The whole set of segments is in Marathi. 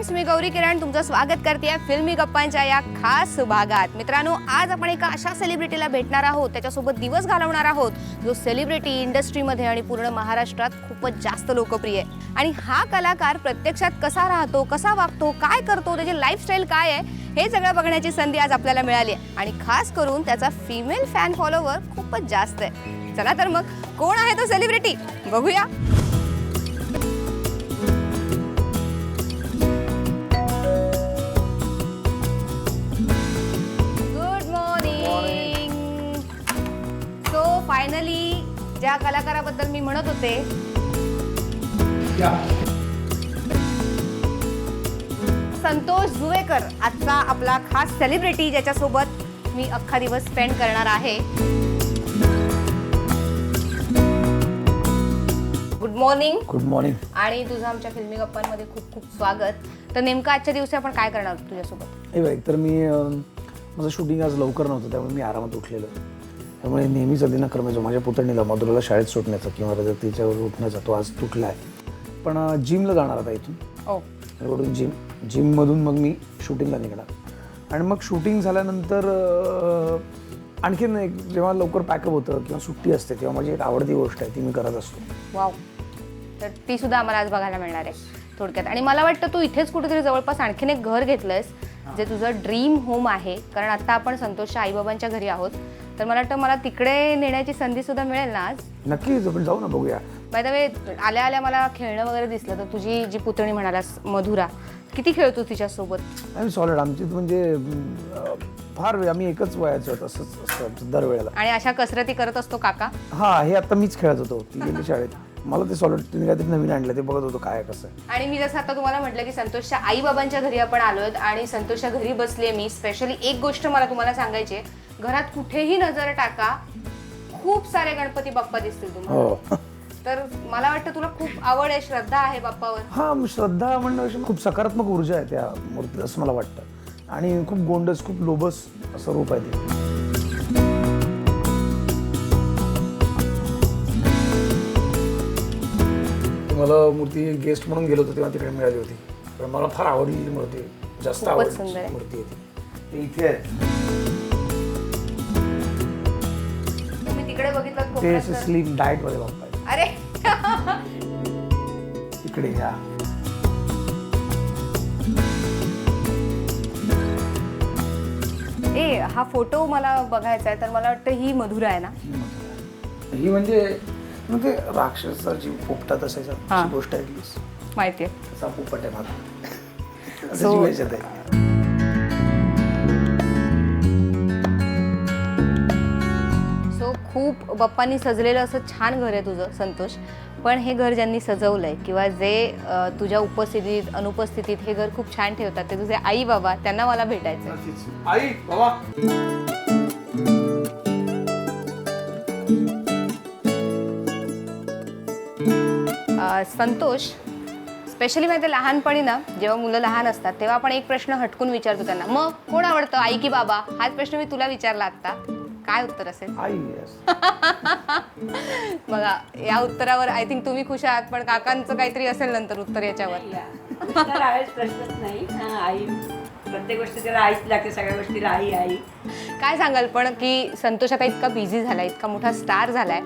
फ्रेंड्स, मी गौरी किरण तुमचं स्वागत करते फिल्मी गप्पांच्या या खास भागात. मित्रांनो, आज आपण एका अशा सेलिब्रिटीला भेटणार आहोत, त्याच्यासोबत दिवस घालवणार आहोत जो सेलिब्रिटी इंडस्ट्रीमध्ये आणि पूर्ण महाराष्ट्रात खूपच जास्त लोकप्रिय आहे. आणि हा कलाकार प्रत्यक्षात कसा राहतो, कसा वागतो, काय करतो, त्याची लाईफस्टाईल काय आहे, हे सगळं बघण्याची संधी आज आपल्याला मिळाली आहे. आणि खास करून त्याचा फिमेल फॅन फॉलोवर खूपच जास्त आहे. चला तर मग कोण आहे तो सेलिब्रिटी बघूया. फायनली ज्या कलाकाराबद्दल मी म्हणत होते, संतोष जुवेकर आजचा आपला खास सेलिब्रिटी, ज्याच्यासोबत मी अख्खा दिवस स्पेंड करणार आहे. Good morning. Good morning. आणि तुझं आमच्या फिल्मी गप्पांमध्ये खूप खूप स्वागत. तर नेमकं आजच्या दिवशी आपण काय करणार आहोत तुझ्यासोबत? हे बघ, तर मी माझं शूटिंग आज लवकर नव्हतं, त्यामुळे मी आरामात उठलेलो. त्यामुळे नेहमीच अधी न करमायचो माझ्या पुतणीला मधुराला शाळेत सुटण्याचा किंवा तिच्यावर उठण्याचा, तो आज तुटला आहे. पण जिमला जाणार आता इथून. रोडून जिममधून मग मी शूटिंगला निघणार. आणि मग शूटिंग झाल्यानंतर आणखीन एक जेव्हा लवकर पॅकअप होतं किंवा सुट्टी असते तेव्हा माझी एक आवडती गोष्ट आहे ती मी करत असतो. वाव. तर ती सुद्धा आम्हाला आज बघायला मिळणार आहे थोडक्यात. आणि मला वाटतं तू इथेच कुठेतरी जवळपास आणखीन एक घर घेतलंयस जे तुझं ड्रीम होम आहे. कारण आता आपण संतोषच्या आईबाबांच्या घरी आहोत, तर मला वाटतं मला तिकडे नेण्याची संधी सुद्धा मिळेल ना आज? नक्कीच, आपण जाऊ ना, बघूया. बाय द वे, आल्या आल्या मला खेळणं वगैरे दिसलं. तर तुझी जी पुतणी म्हणालास मधुरा, किती खेळतो तिच्यासोबत? आम्ही सॉलिड, आमची म्हणजे फार वेळ आम्ही एकच वयाचं होतं असं दरवेळेला. आणि अशा कसरती करत असतो काका? हा, हे आता मीच खेळत होतो, ती गेली शाळेत. मला ते सॉलिड तिने काहीतरी नवीन आणलं, ते बघत होतो काय कसं. आणि मी जसं आता तुम्हाला म्हटलं की संतोषच्या आई बाबांच्या घरी आपण आलोय आणि संतोषच्या घरी बसले मी. स्पेशली एक गोष्ट मला तुम्हाला सांगायची आहे, घरात कुठेही नजर टाका, खूप सारे गणपती बाप्पा दिसतील तुम्हाला. तर मला वाटतं तुला खूप आवड आहे, श्रद्धा आहे बाप्पावर. हा, श्रद्धा म्हणण्यापेक्षा खूप सकारात्मक ऊर्जा आहे त्या मूर्तीत असं मला वाटतं. आणि खूप गोंडस, खूप लोभस असं रूप आहे ते. मला मूर्ती गेस्ट म्हणून गेलो होतो तेव्हा तिकडे मिळाली होती, पण मला फार आवडली मूर्ती, जास्त आवडली मूर्ती आहे ती. इथे आहे तुम्ही तिकडे बघितलं ते स्लिम डाएट मध्ये बाप्पा आहे. अरे इकडे या. हा फोटो मला बघायचा आहे. तर मला वाटतं ही मधुरा आहे ना? ही म्हणजे राक्षसा जी पोपटात असायचा अशी गोष्ट आहे. माहिती आहे, तसा पोपट आहे माझा. सो खूप बाप्पांनी सजलेलं असं छान घर आहे तुझं संतोष. पण हे घर ज्यांनी सजवलंय किंवा जे तुझ्या उपस्थितीत अनुपस्थितीत हे घर खूप छान ठेवतात, ते तुझे आई बाबा, त्यांना मला भेटायचं. आई बाबा, संतोष, स्पेशली माहिती लहानपणी ना, जेव्हा मुलं लहान असतात तेव्हा आपण एक प्रश्न हटकून विचारतो त्यांना, मग कोण आवडतं, आई की बाबा? हाच प्रश्न मी तुला विचारला आता, काय उत्तर असेल? आई. बघा, या उत्तरावर आय थिंक तुम्ही खुश आहात, पण काकांचं काहीतरी असेल नंतर उत्तर याच्यावर. प्रश्नच नाही. आई, प्रत्येक गोष्टी त्याला आईच लागते, सगळ्या गोष्टीला आई आई. काय सांगाल पण की संतोष आता इतका बिझी झालाय, इतका मोठा स्टार झालाय,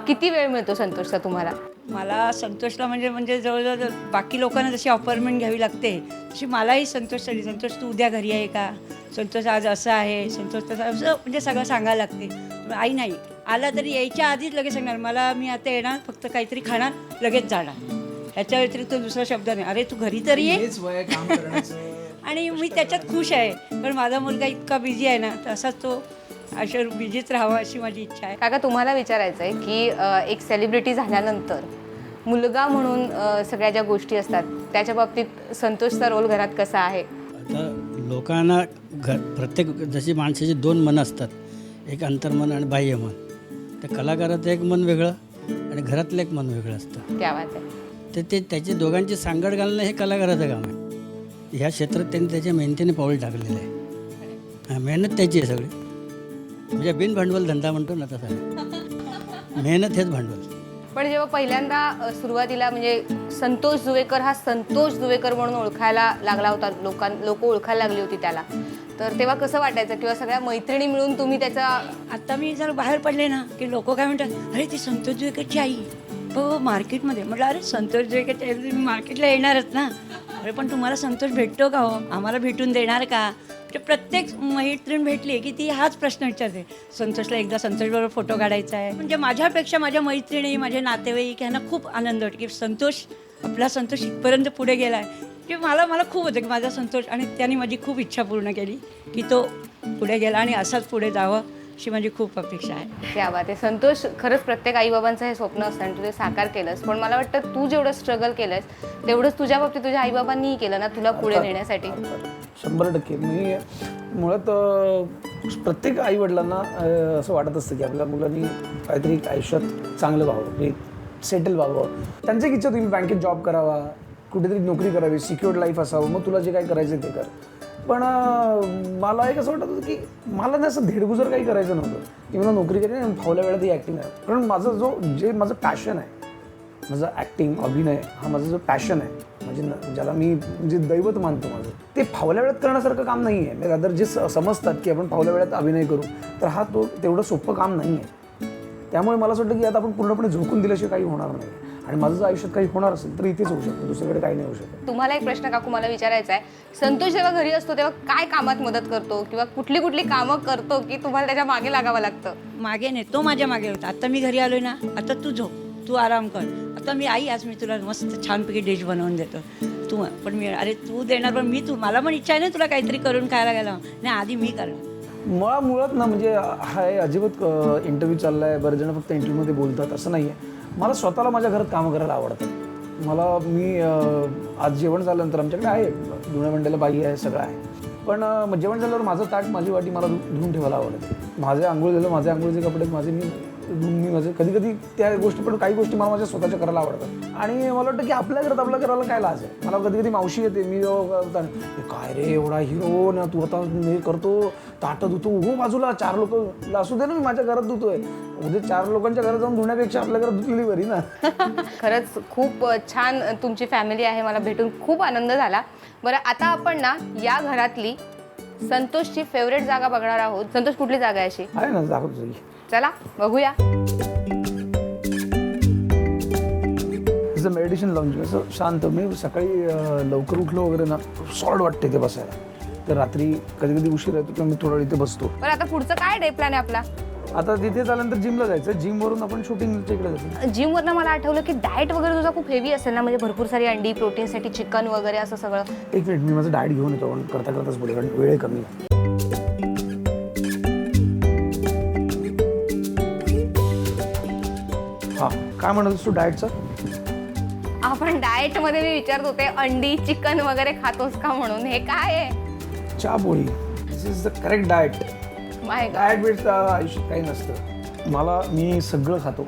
किती वेळ मिळतो संतोषचा तुम्हाला? मला संतोषला म्हणजे जवळजवळ बाकी लोकांना जशी अपॉइंटमेंट घ्यावी लागते तशी मलाही संतोषसाठी, संतोष तू उद्या घरी आहे का, संतोष आज असं आहे, संतोष तसं, असं म्हणजे सगळं सांगायला लागते. आई नाही आला तरी यायच्या आधीच लगेच सांगणार, मला मी आता येणार, फक्त काहीतरी खाणार, लगेच जाणार, ह्याच्या व्यतिरिक्त दुसरा शब्द नाही. अरे तू घरी तरी ये. आणि मी त्याच्यात खुश आहे, कारण माझा मुलगा इतका बिझी आहे ना, तर असाच तो अशा बिझीच राहावा अशी माझी इच्छा आहे. काका, तुम्हाला विचारायचं आहे की एक सेलिब्रिटी झाल्यानंतर मुलगा म्हणून सगळ्या ज्या गोष्टी असतात त्याच्या बाबतीत संतोषचा रोल घरात कसा आहे? आता लोकांना प्रत्येक जशी माणसाची दोन मनं असतात, एक अंतर्मन आणि बाह्य मन. त्या कलाकाराचं एक मन वेगळं आणि घरातलं एक मन वेगळं असतं. क्या बात आहे. तर ते त्याची दोघांची सांगड घालणं हे कलाकाराचं काम आहे. ह्या क्षेत्रात त्यांनी त्याच्या मेहनतीने पाऊल टाकलेलं आहे. मेहनत त्याची आहे सगळी, म्हणजे बिन भांडवल धंदा म्हणतो ना तसा. मेहनत हेच भांडवल. पण जेव्हा पहिल्यांदा सुरुवातीला म्हणजे संतोष जुवेकर हा संतोष जुवेकर म्हणून ओळखायला लागला होता, लोक ओळखायला लागली होती त्याला, तर तेव्हा कसं वाटायचं? किंवा सगळ्या मैत्रिणी मिळून तुम्ही त्याचा आता मी जर बाहेर पडले ना की लोक काय म्हणतात, अरे ती संतोष जुवेकरची आई हो मार्केटमध्ये. म्हटलं अरे संतोष जुवेकरची आई तुम्ही मार्केटला येणारच ना. अरे पण तुम्हाला संतोष भेटतो का हो, आम्हाला भेटून देणार का? म्हणजे प्रत्येक मैत्रीण भेटली की ती हाच प्रश्न विचारते, संतोषला एकदा संतोषबरोबर फोटो काढायचा आहे. म्हणजे माझ्यापेक्षा माझ्या मैत्रिणी, माझे नातेवाईक यांना खूप आनंद वाटतो की संतोष, आपला संतोष इथपर्यंत पुढे गेला आहे. की मला खूप होतं की माझा संतोष, आणि त्याने माझी खूप इच्छा पूर्ण केली की तो पुढे गेला आणि असाच पुढे जावं अशी माझी खूप अपेक्षा आहे. त्या बात आहे. संतोष, खरंच प्रत्येक आईबाबांचं हे स्वप्न असतं आणि तू ते साकार केलंस. पण मला वाटतं तू जेवढं स्ट्रगल केलंस तेवढंच तुझ्या बाबतीत तुझ्या आईबाबांनीही केलं ना तुला पुढे नेण्यासाठी. 100% मी मुळात प्रत्येक आईवडिलांना असं वाटत असतं की आपल्या मुलांनी काहीतरी आयुष्यात चांगलं व्हावं, की सेटल व्हावं. त्यांची एक इच्छा तुम्ही बँकेत जॉब करावा, कुठेतरी नोकरी करावी, सिक्युअर्ड लाईफ असावं, मग तुला जे काही करायचं ते कर. पण मला एक असं वाटत होतं की मला ना असं धेडगुजर काही करायचं नव्हतं की मला नोकरी करायची, फावल्या वेळात ही ॲक्टिंग आहे. कारण माझं माझं पॅशन आहे, माझं ॲक्टिंग, अभिनय हा माझा जो पॅशन आहे, म्हणजे ज्याला मी म्हणजे दैवत मानतो माझं, ते फावल्या वेळात करण्यासारखं काम नाही आहे. रादर जे समजतात की आपण फावल्या वेळात अभिनय करू, तर हा तो तेवढं सोपं काम नाही आहे. त्यामुळे मला असं वाटतं की आता आपण पूर्णपणे झोकून दिल्याशिवाय काही होणार नाही. आणि माझं जर आयुष्यात काही होणार असेल तर इथेच होऊ शकतं, दुसरीकडे काही नाही होऊ शकत. तुम्हाला एक प्रश्न काकू मला विचारायचा आहे, संतोष जेव्हा घरी असतो तेव्हा काय कामात मदत करतो किंवा कुठली कामं करतो की तुम्हाला त्याच्या मागे लागावं लागतं? मागे नाही, तो माझ्या मागे होता. आता मी घरी आलोय ना, आता तू झोप, तू आराम कर. आता मी आई, आज मी तुला मस्त छानपैकी डिश बनवून देतो, तू पण मी, अरे तू देणार पण मी, मला पण इच्छा आहे ना तुला काहीतरी करून खायला गेला, नाही आधी मी करणार. मुळात ना म्हणजे हा अजिबात इंटरव्ह्यू चालला आहे, बरेच जण फक्त इंटरव्ह्यूमध्ये बोलतात असं नाही आहे. मला स्वतःला माझ्या घरात कामं करायला आवडतं. मी आज जेवण झाल्यानंतर आमच्याकडे आहे धुण्या भांड्याला बाई आहे, सगळं आहे. पण जेवण झाल्यावर माझं ताट, माझी वाटी मला धुवून ठेवायला आवडते. माझे आंघोळ झालं, माझे आंघोळीचे कपडे मी माझे कधी कधी त्या गोष्टी, पण काही गोष्टी मला माझ्या स्वतःच्या करायला आवडतात. आणि मला वाटतं की आपल्या घरात आपल्या करायला काय लाज आहे. मला कधी कधी मावशी येते, मी काय रे एवढा हिरो ना तू, आता हे करतो, ताटं धुतो, हो बाजूला 4 लोक असू दे ना, मी माझ्या घरात धुतोय. उद्या 4 लोकांच्या घरात जाऊन धुण्यापेक्षा आपल्या घरात धुतलेली बरी ना. खरंच खूप छान तुमची फॅमिली आहे, मला भेटून खूप आनंद झाला. बरं, आता आपण ना या घरातली संतोषची फेवरेट जागा बघणार आहोत. संतोष, कुठली जागा आहे अशी? आहे ना, दाखवतो. चला बघूया. मेडिटेशन लाऊंज, असं शांत. मी सकाळी लवकर उठलो वगैरे ना, सॉल्ड वाटते ते बसायला. तर रात्री कधी कधी उशीर येतो किंवा मी थोडा वेळ इथे बसतो. बरं, आता पुढचं काय डे प्लॅन आहे आपला? आता तिथे झाल्यानंतर जिमला जायचं, जिमवरून आपण शूटिंगच्या इकडे जायचं. जिमवरनं मला आठवलं की डाएट वगैरे तुझा खूप हेवी असेल ना, म्हणजे भरपूर सारी अंडी, प्रोटीनसाठी चिकन वगैरे असं सगळं. एक मिनिट, मी माझं डाएट घेऊन येतो, पण करताच पुढे, कारण वेळ कमी आहे. हां, काय म्हणत होतीस तू डाएटचं? आपण डाएट मध्ये मी विचारत होते अंडी, चिकन वगैरे खातोस का म्हणून. हे काय आहे? चहा पोळी. This is the correct diet. My God. Diet बिटचं आयुष्यात काही नसतं. मी सगळं खातो,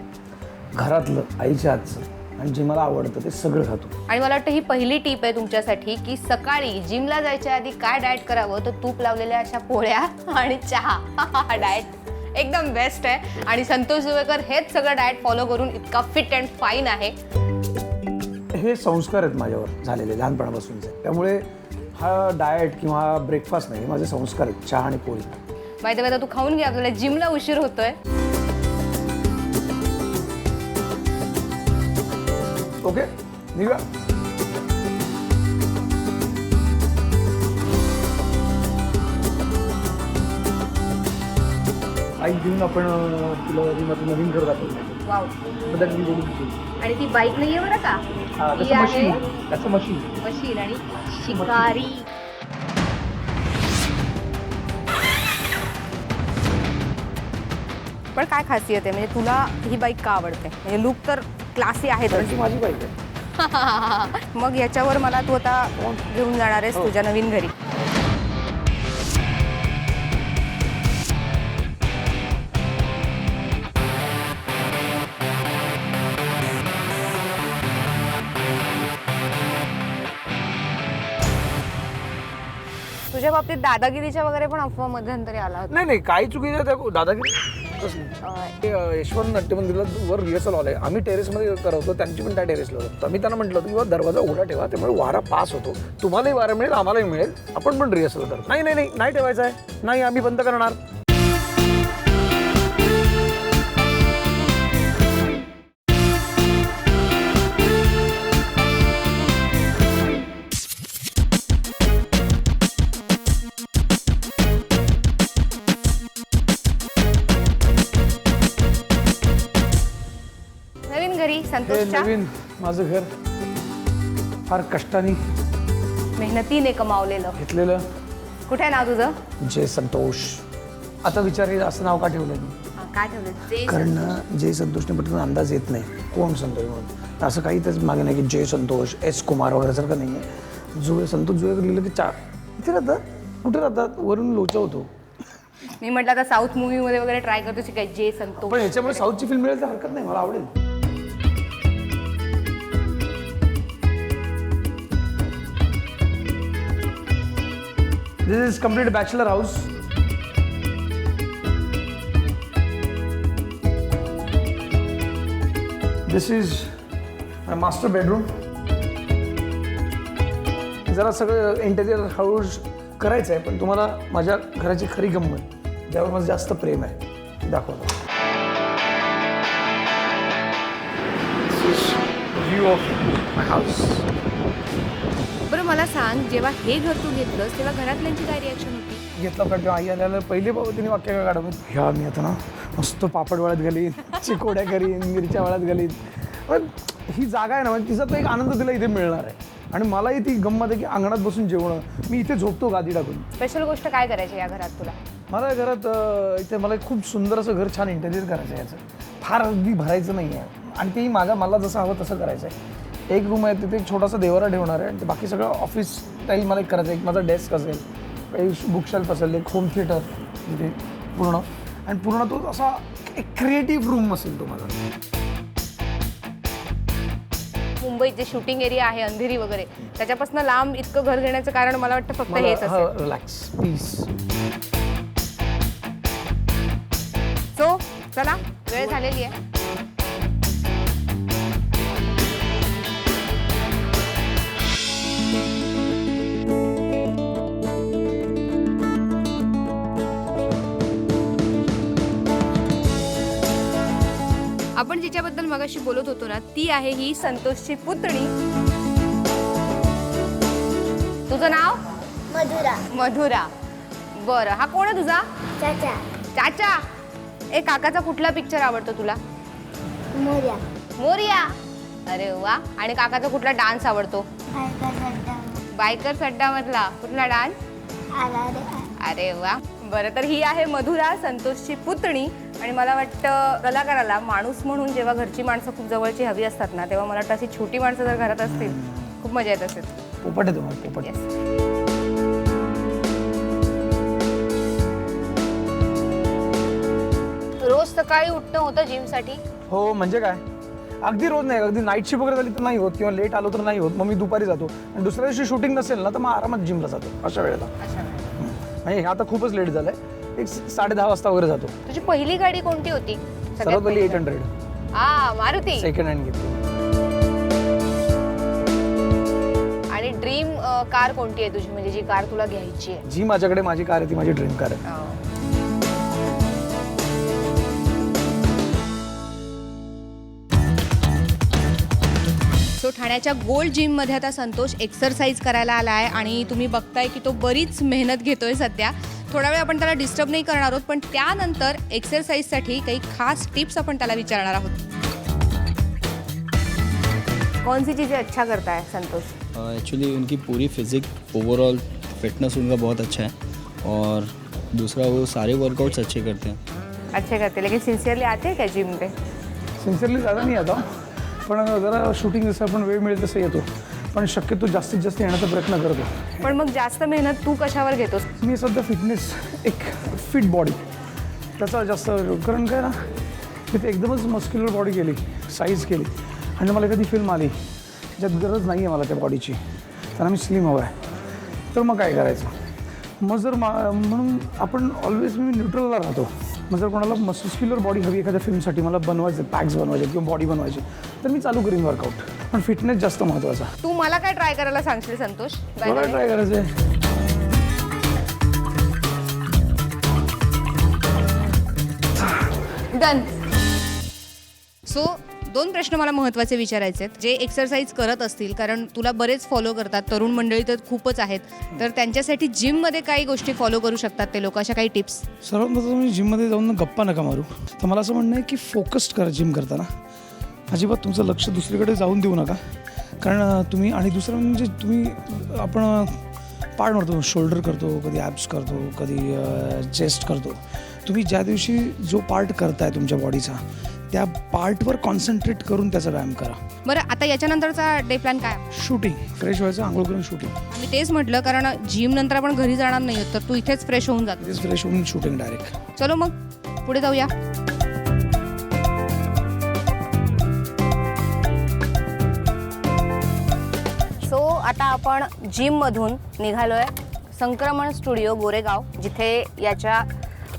घरातलं, आईच्या हातचं, आणि जे मला आवडतं ते सगळं खातो. आणि मला वाटतं ही पहिली टीप आहे तुमच्यासाठी की सकाळी जिमला जायच्या आधी काय डाएट करावं, तर तूप लावलेल्या अशा पोळ्या आणि चहा. डाएट एकदम बेस्ट आहे. आणि संतोष जुवेकर हेच सगळं डाएट फॉलो करून इतका फिट अँड फाईन आहे. हे संस्कार आहेत माझ्यावर झालेले लहानपणापासूनचे. त्यामुळे हा डाएट किंवा हा ब्रेकफास्ट नाही, हे माझे संस्कार आहेत, चहा आणि पोळी. माहिती आहे, तू खाऊन घे, आपल्याला जिमला उशीर होतोय. ओके, निघा. बाईक घेऊन आपण तुला नवीन घर दाखवलं. वाव. बदल मी बोलू शकतो. आणि ती बाईक नाहीये बरं का, ती त्याचं आहे मशीन, त्याचं मशीन. मशीन आणि शिकारी. पण काय खासियत आहे, म्हणजे तुला ही बाईक का आवडते? म्हणजे लुक तर क्लासी आहे कारण ती माझी बाईक आहे. मग याच्यावर मला तू आता घेऊन जाणार आहेस तुझ्या नवीन घरी. तुझ्या बाबतीत दादागिरीच्या वगैरे पण अफवा मध्यंतरी आला होता. नाही काही चुकीचं त्या दादागिरी कसली यशवंत नाट्य मंदिरला वर रिहर्सल हॉल आहे. आम्ही टेरेसमध्ये करवतो, त्यांची पण त्या टेरेसला होतो. तर आम्ही त्यांना म्हटलं होतं की दरवाजा उघडा ठेवा, त्यामुळे वारा पास होतो, तुम्हालाही वारा मिळेल, आम्हालाही मिळेल, आपण पण रिहर्सल करतो. नाही नाही नाही नाही ठेवायचं आहे, नाही आम्ही बंद करणार. नवीन घरी हे संतोषच्या नवीन माझं घर फार कष्टाने मेहनतीने कमावलेलं. घेतलेलं. कुठे आहे नाव तुझं? जय संतोष. आता विचार येईल असं नाव का ठेवलं मी? काय ठेवलं ते? कारण ना जय संतोषने पटकन अंदाज येत नाही कोण संतोष म्हणून. असं काही त्याच मागे नाही की जय संतोष एस कुमार वगैरे सारखं नाही आहे. जुळे संतोष जुळे लिहिलं की इथे राहतात, कुठे राहतात, वरून लोचा होतो. मी म्हटलं आता साऊथ मूवी मध्ये वगैरे ट्राय करतो काय जे संतोष. पण ह्याच्यामुळे साऊथची फिल्म मिळेल तर हरकत नाही, मला आवडेल. This is complete bachelor house. This is my master bedroom. जरा सगळं इंटेरियर हाऊस करायचं आहे, पण तुम्हाला माझ्या घराची खरी गंमत, ज्यावर माझं जास्त प्रेम आहे, दाखवतो. View of my house. बरं मला सांग, जेव्हा हे घर तू घेतलंस तेव्हा घरातल्यांची काय रिॲक्शन होती? घेतला पण तेव्हा आई आल्याला पहिले तिने वाक्य काय काढवलं, ह्या मी आता ना मस्त पापड वळत घालीन, चिकोड्या करीन, मिरच्या वळत घालीन. पण ही जागा आहे ना, म्हणजे तिचा तो एक आनंद तिला इथे मिळणार आहे. आणि मलाही ती गंमत आहे की अंगणात बसून जेवणं. मी इथे झोपतो गादी टाकून. स्पेशल गोष्ट काय करायची या घरात तुला? मला घरात इथे मला एक खूप सुंदर असं घर, छान इंटेरियर करायचं आहे. याचं फार अगदी भरायचं नाही आहे, आणि तेही मला जसं हवं तसं करायचं आहे. एक रूम आहे तिथे एक छोटासा देवारा ठेवणार आहे, आणि बाकी सगळं ऑफिस स्टाईल मला एक करायचं आहे. एक माझा डेस्क असेल, काही बुकशेल्फ असेल, एक होम थिएटर तिथे पूर्ण, आणि पूर्ण तो असा एक क्रिएटिव्ह रूम असेल तो माझा. मुंबईत जे शूटिंग एरिया आहे अंधेरी वगैरे, त्याच्यापासून लांब इतकं घर घेण्याचं कारण मला वाटतं फक्त हेच असेल. Relax, piece. सो चला, वेळ झालेली आहे. आपण जिच्याबद्दल मगाशी बोलत होतो ना, ती आहे ही संतोषची पुतणी. तुझं नाव? मधुरा. मधुरा. बरं, हा कोण आहे तुझा? चाचा. चाचा. ए, काकाचा कुठला पिक्चर आवडतो तुला? मोर्या. मोरिया. अरे वा. आणि काकाचा कुठला डान्स आवडतो? बायकर सड्डा मधला कुठला डान्स? अरे वा. बरं, तर ही आहे मधुरा, संतोषची पुतणी. आणि मला वाटतं कलाकाराला माणूस म्हणून जेव्हा घरची माणसं खूप जवळची हवी असतात ना, तेव्हा मला वाटतं अशी छोटी माणसं जर घरात असतील खूप मजा येत असेल. पोपट आहे तुम्हाला, पोपट. Yes. रोज सकाळी उठणं होतं जिमसाठी? हो, म्हणजे काय, अगदी रोज नाही, अगदी नाईट शिफ्ट वगैरे झाली तर नाही होत, किंवा लेट आलो तर नाही होत, मग मी दुपारी जातो. आणि दुसऱ्या दिवशी शूटिंग नसेल ना तर मग आरामात जिमला जातो अशा वेळेला. म्हणजे हे आता खूपच लेट झालंय, एक 10:30 वाजता वगैरे जातो. तुझी पहिली गाडी कोणती होती? सर्वात पहिली 800 मारुती. सेकंड हँड घेतली. आणि ड्रीम कार कोणती आहे तुझी, म्हणजे जी कार तुला घ्यायची आहे? जी माझ्याकडे माझी कार आहे ती माझी ड्रीम कार आहे. सो ठाण्याच्या गोल्ड जिममध्ये आता संतोष एक्सरसाइज करायला आला आहे, आणि तुम्ही बघताय की तो बरीच मेहनत घेतोय सध्या. थोडा वेळ आपण त्याला डिस्टर्ब नाही करणार आहोत, पण त्यानंतर एक्सरसाइजसाठी काही खास टिप्स आपण त्याला विचारणार आहोत. कौन सी चीज़ें अच्छा करता है संतोष? एक्चुअली उनकी पूरी फिज़िक ओवरऑल फिटनेस उनका बहुत अच्छा है, और दूसरा वो सारे वर्कआउट्स अच्छे करते हैं. अच्छे करते, लेकिन सिंसियरली आते हैं क्या जिम पे? सिन्सिअरली ज़्यादा नाही आता, पण जरा शूटिंग जसं आपण वेळ मिळेल तसं येतो, पण शक्यतो जास्तीत जास्त येण्याचा प्रयत्न करतो. पण मग जास्त मेहनत तू कशावर घेतोस? मी सध्या फिटनेस, एक फिट बॉडी, त्याचा जास्त, कारण काय ना, मी ते एकदमच मस्क्युलर बॉडी केली, साईज केली, आणि मला एखादी फिल्म आली ज्यात गरज नाही आहे मला त्या बॉडीची, त्यांना मी स्लिम हवं आहे, तर मग काय करायचं? मग जर म्हणून आपण ऑलवेज मी न्यूट्रलला राहतो. मग जर कोणाला मस्क्युलर बॉडी हवी एखाद्या फिल्मसाठी, मला बनवायचं पॅक्स बनवायचे किंवा बॉडी बनवायची, तर मी चालू करीन वर्कआउट. पण फिटनेस जास्त महत्त्वाचा. तू मला काय ट्राय करायला सांगशील संतोष? मला ट्राय करायचं आहे. डन. सो 2 प्रश्न मला महत्त्वाचे विचारायचे आहेत. जे एक्सरसाइज करत असतील, कारण तुला बरेच फॉलो करतात, तरुण मंडळी तर खूपच आहेत, तर त्यांच्यासाठी जिममध्ये काही गोष्टी फॉलो करू शकतात ते लोक, अशा काही टिप्स? सर्वात महत्त्वाचं म्हणजे जिममध्ये जाऊन गप्पा नका मारू. तर मला असं म्हणणं आहे की फोकस्ड करा जिम करताना. अजिबात तुमचं लक्ष दुसरीकडे जाऊन देऊ नका. कारण तुम्ही, आणि दुसरं म्हणजे तुम्ही, आपण पार्ट मारतो, शोल्डर करतो, कधी ॲब्स करतो, कधी चेस्ट करतो. तुम्ही ज्या दिवशी जो पार्ट करताय तुमच्या बॉडीचा, त्या पार्टवर कॉन्सन्ट्रेट करून त्याचा व्यायाम करा. बरं, आता याच्यानंतरचा डे प्लॅन काय? शूटिंग, फ्रेश व्हायचं, आंघोळ करून शूटिंग. मी तेच म्हटलं, कारण जिम नंतर आपण घरी जाणार नाही आहोत, तर तू इथेच फ्रेश होऊन जातो. तेच फ्रेश होऊन शूटिंग डायरेक्ट. चलो मग पुढे जाऊया. सो आता आपण जिममधून निघालोय संक्रमण स्टुडिओ गोरेगाव, जिथे याच्या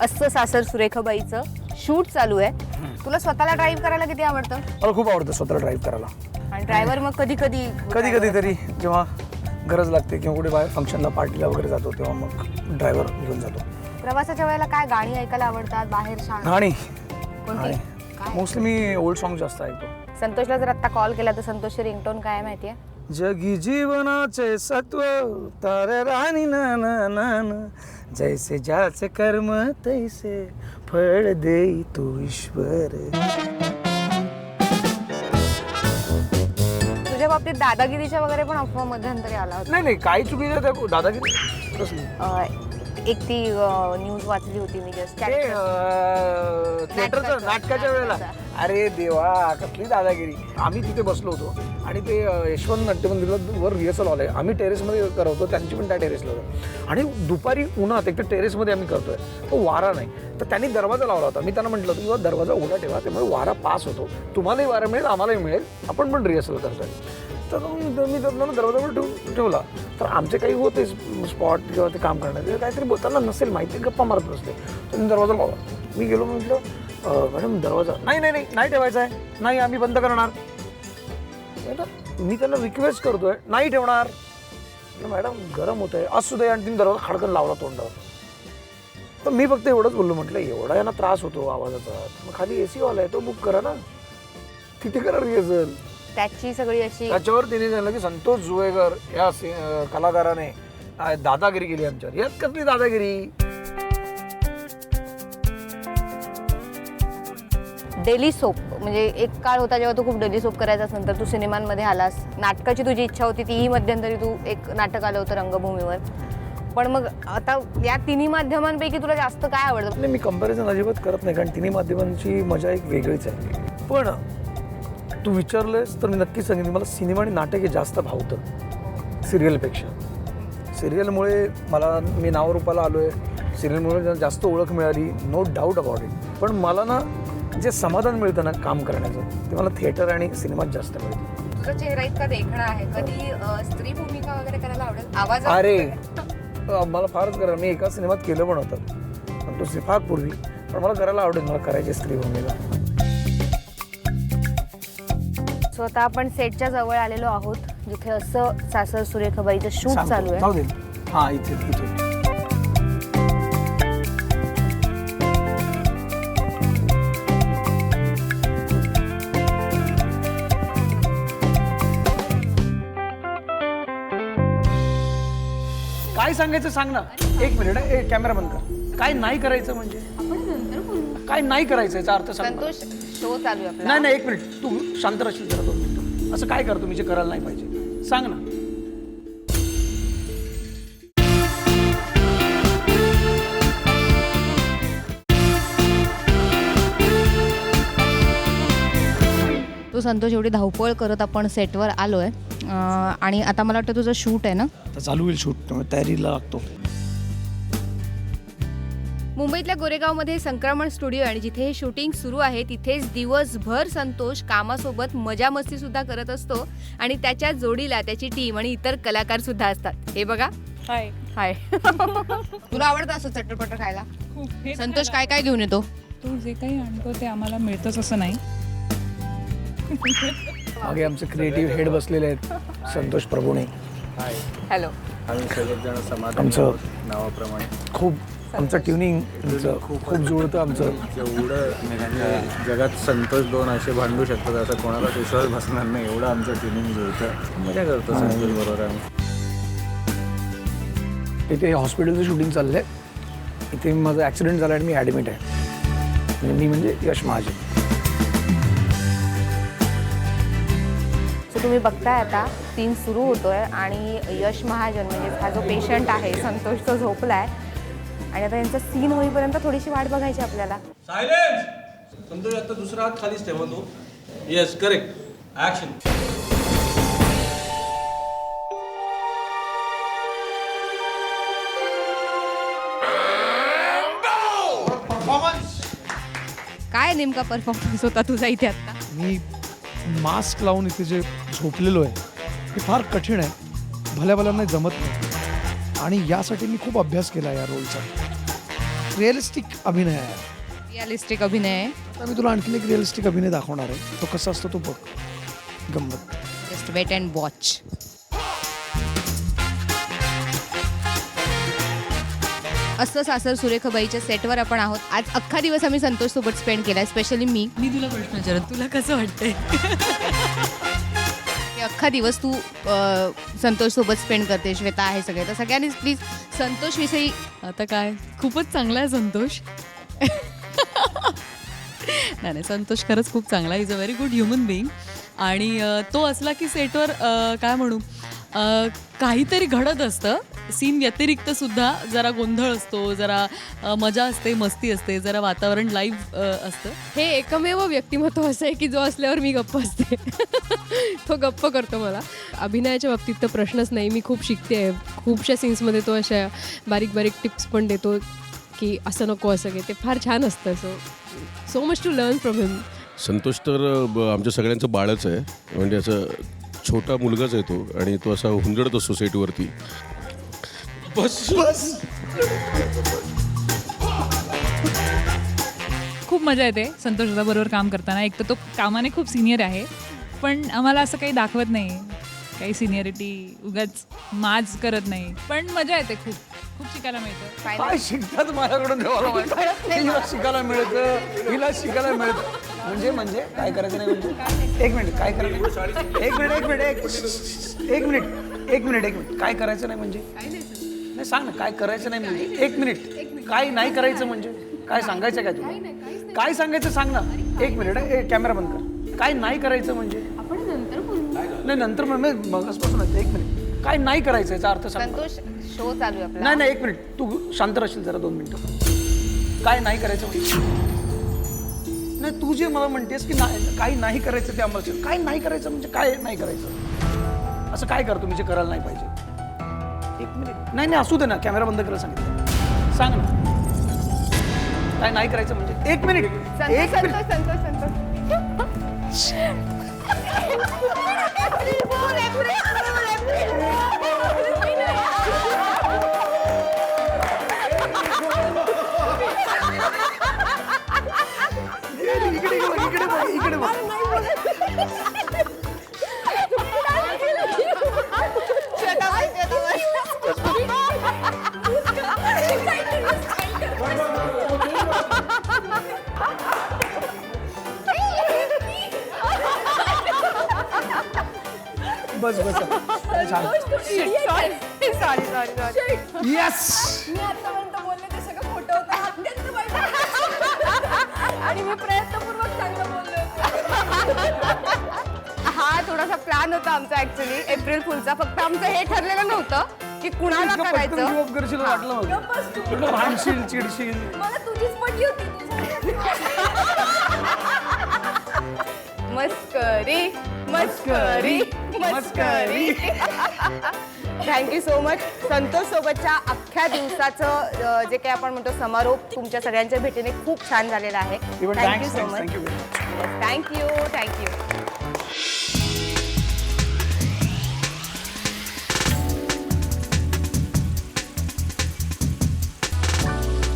अस्स सासर सुरेखाबाईचं शूट चालू आहे. तुला स्वतःला ड्राईव्ह करायला किती आवडतं? मला खूप आवडतं स्वतःला ड्राईव्ह करायला. आणि ड्रायव्हर मग कधी तरी जेव्हा गरज लागते किंवा कुठे बाहेर फंक्शनला, पार्टीला वगैरे जातो, तेव्हा मग ड्रायव्हर घेऊन जातो. प्रवासाच्या वेळेला काय गाणी ऐकायला आवडतात? बाहेर शाळा गाणी कोणती? मोस्टली मी ओल्ड सॉंग जास्त ऐकतो. संतोषला जर आता कॉल केला तर संतोषची रिंगटोन काय आहे माहितीये? जगी जीवनाचे सत्व तारे राणी ना ना ना, जैसे ज्याचे कर्म तैसे फळ देई तू ईश्वर. तुझ्या बाबतीत दादागिरीच्या वगैरे पण अफवा मध्यंतरी आला होता. नाही काही चुकीचं त्या दादागिरी कसली? एक ती न्यूज वाचली होती मी जस्ट. थिएटरचं, नाटकाच्या वेळेला. अरे देवा, कसली दादागिरी. आम्ही तिथे बसलो होतो आणि ते यशवंत नाट्यमंदिराला वर रिहर्सल हॉल आहे, आम्ही टेरेसमध्ये करवतो, त्यांची पण त्या टेरेसला होतं. आणि दुपारी उन्हात एक तर टेरेसमध्ये आम्ही करतोय, तो वारा नाही, तर त्यांनी दरवाजा लावला होता. मी त्यांना म्हटलं की दरवाजा उघडा ठेवा, त्यामुळे वारा पास होतो, तुम्हालाही वारा मिळेल, आम्हालाही मिळेल, आपण पण रिहर्सल करतोय. तर मी त्यांना दरवाजावर ठेवला. तर आमचे काही होते स्पॉट किंवा ते काम करण्याचे, काहीतरी बोलताना नसेल माहिती, गप्पा मारत बसले, तर मी दरवाजा लावला. मी गेलो, म्हटलं मॅडम दरवाजा नाही ठेवायचा आहे, नाही आम्ही बंद करणार. मी त्यांना रिक्वेस्ट करतोय, नाही ठेवणार. मॅडम गरम होत आहे, असू दे. आणि तिने दरवाजा खडकन लावला तोंडावर. तर मी फक्त एवढंच बोललो, म्हटलं एवढा यांना त्रास होतो आवाजाचा, मग खाली AC हॉल आहे, तो बुक करा ना, तिथे करा रिहर्सल. त्याची सगळी अशी, त्याच्यावर तिने सांगितलं की संतोष जुवेकर या कलाकाराने दादागिरी केली आमच्यावर. यात कसली दादागिरी? डेली सोप, म्हणजे एक काळ होता जेव्हा तू खूप डेली सोप करायचास, नंतर तू सिनेमांमध्ये आलास, नाटकाची तुझी इच्छा होती, तीही मध्यंतरी तू एक नाटक आलं होतं रंगभूमीवर. पण मग आता या तिन्ही माध्यमांपैकी तुला जास्त काय आवडतं? नाही, मी कंपॅरिझन अजिबात करत नाही, कारण तिन्ही माध्यमांची मजा एक वेगळीच आहे. पण तू विचारलंस तर मी नक्कीच सांगेन, मला सिनेमा आणि नाटक हे जास्त भावतं सिरियलपेक्षा. सिरियलमुळे मी नावरूपाला आलो आहे, सिरियलमुळे जास्त ओळख मिळाली, नो डाऊट अबाउट इट. पण मला ना जे समाधान मिळतं ना काम करण्याचं, ते मला थिएटर आणि सिनेमात जास्त मिळतं. तुझा चेहरा इतका देखणा आहे, कधी स्त्री भूमिका वगैरे करायला आवडेल? आवाज अरे मला फारच करा, मी एका सिनेमात केलं पण होतं, पण तो फार पूर्वी, पण मला करायला आवडेल, मला करायची स्त्री भूमिका. सो आता आपण सेटच्या जवळ आलेलो आहोत, जिथे असं सासर सुरेखाबाईचं शूट चालू आहे. जाऊ दे. हां, इथे काय सांगायचं सांग ना. एक मिनिट, कॅमेरा बंद कर. काय नाही करायचं म्हणजे? काय नाही करायचं याचा अर्थ सांग. संतोष, शो चालू आहे आपला. नाही एक मिनिट, तू शांत राहशील जरा 2 मिनिटं. असं काय करतो मी जे करायला नाही पाहिजे, सांग ना. तू संतोष, एवढी धावपळ करत आपण सेटवर आलोय, आणि आता मला वाटतं तुझं शूट आहे ना? आता चालू होईल शूट, त्यामुळे तयारीला लागतो. मुंबईतल्या गोरेगावमध्ये संक्रमण स्टुडिओ, आणि जिथे हे शूटिंग सुरू आहे तिथेच दिवसभर संतोष कामासोबत मजा मस्ती सुद्धा करत असतो, आणि त्याच्या जोडीला त्याची टीम आणि इतर कलाकार सुद्धा असतात. हे बघा, हाय हाय तुला आवडतं असं चटरपटर खायला? संतोष काय काय घेऊन येतो? तू जे काही आणतो ते आम्हाला मिळतंच असं नाही. मागे आमचे क्रिएटिव्ह हेड बसलेले आहेत संतोष प्रभुणे. हॅलो. आम्ही सगळेजण समाधान आमचं नावाप्रमाणे खूप आमचं ट्युनिंग खूप जुळतं आमचं. एवढं म्हणजे जगात संतोष दोन असे भांडू शकतात असं कोणालाच विश्वास बसणार नाही. एवढं आमचं ट्युनिंग जुळतं. मजा करतो संतोष बरोबर आम्ही. इथे हॉस्पिटलचं शूटिंग चाललं आहे. इथे माझा ॲक्सिडेंट झाला आणि मी ॲडमिट आहे. मी म्हणजे यश महाजन. तुम्ही बघताय आता सीन सुरू होतोय आणि यश महाजन म्हणजे हा जो पेशंट आहे संतोष तो झोपलाय आणि आता यांचा सीन होईपर्यंत थोडीशी वाट बघायची आपल्याला. सायलेन्स. संतोष आता दुसरा हात खालीच ठेवा तू. Yes correct. ॲक्शन. काय नेमका परफॉर्मन्स होता तुझा इथे आता? मी मास्क लावून इथे जे झोपलेलो आहे हे फार कठीण आहे. भल्या भल्यांना जमत नाही आणि यासाठी मी खूप अभ्यास केला या रोलचा. रिअलिस्टिक अभिनय आहे. रिअलिस्टिक अभिनय आहे. आता मी तुला आणखी एक रिअलिस्टिक अभिनय दाखवणार आहे. तो कसा असतो तो बघ. गंमत. Just wait and watch. असं सासर सुरेखाबाईच्या सेटवर आपण आहोत. आज अख्खा दिवस आम्ही संतोष सोबत स्पेंड केलाय. स्पेशली मी तुला प्रश्न विचारत तुला कसं वाटतंय? की अख्खा दिवस तू संतोष सोबत स्पेंड करते. श्वेता आहे सगळे. तर सगळ्यांनी प्लीज संतोष विषयी. आता काय खूपच चांगला आहे संतोष. नाही संतोष खरंच खूप चांगला. Is a very good human being. आणि तो असला की सेटवर काय म्हणू काहीतरी घडत असतं. सीन व्यतिरिक्त सुद्धा जरा गोंधळ असतो, जरा मजा असते, मस्ती असते, जरा वातावरण लाईव्ह असतं. हे एकमेव व्यक्तिमत्व असं आहे की जो असल्यावर मी गप्प असते. तो गप्प करतो मला. अभिनयाच्या बाबतीत तर प्रश्नच नाही. मी खूप शिकते आहे. खूपशा सीन्समध्ये तो अशा बारीक बारीक टिप्स पण देतो की असं नको असं घे. ते फार छान असतं. So much to learn from him. Santosh तर आमच्या सगळ्यांचं बाळच आहे. म्हणजे असं छोटा मुलगाच आहे तो आणि तो असा हुंदडतो सोसायटीवरती. बस खूप मजा येते संतोषदा बरोबर काम करताना. एक तर तो कामाने खूप सिनियर आहे पण आम्हाला असं काही दाखवत नाही. काही सिनियरिटी उगाच माज करत नाही. पण मजा येते. खूप खूप शिकायला मिळतं. काय शिकतात माझ्याकडून देवाला माहिती. हिला शिकायला मिळतं. हिला शिकायला मिळतं. म्हणजे काय करायचं नाही म्हणजे. एक मिनिट काय करायचं. एक मिनिट काय करायचं नाही म्हणजे. नाही सांग ना काय करायचं नाही म्हणजे. एक मिनिट काय नाही करायचं म्हणजे. काय सांगायचं काय तुला. काय सांगायचं सांग ना. एक मिनिट कॅमेरा बंद कर. काय नाही करायचं म्हणजे. नाही नंतर मगासपासून. एक मिनिट काय नाही करायचं याचा अर्थ सांग. संतोष शो चालू आहे आपला. नाही एक मिनिट तू शांत राहशील जरा 2 मिनिटं. काय नाही करायचं म्हणजे. नाही तू जे मला म्हणतेस की काही नाही करायचं ते आम्हाला. काय नाही करायचं म्हणजे काय नाही करायचं. असं काय करतो मी जे करायला नाही पाहिजे. एक मिनिट नाही असू दे ना. कॅमेरा बंद करायला सांगितलं. सांग ना काय नाही करायचं म्हणजे. एक मिनिट. इकडे बघ. बस छान. सॉरी. येस. मी आतापर्यंत बोलले ते सगळं खोटं होतं. आणि मी प्रयत्नपूर्वक चांगलं बोलले होते. हा थोडासा प्लॅन होता आमचा ऍक्च्युली एप्रिल फुलचा. फक्त आमचं हे ठरलेलं नव्हतं की कुणाला करायचं. करशील वाटलं मला. भांडशील चिडशील. मला तुझीच पडली होती. मस्करी. Thank you so much. संतोष सोबतच्या अख्ख्या दिवसाचं जे काही आपण म्हणतो समारोप तुमच्या सगळ्यांच्या भेटीने खूप छान झालेला आहे. Thank you so much. Thank you.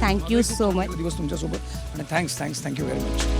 Thank you so much. दिवस तुमच्यासोबत आणि थँक्यू व्हेरी मच.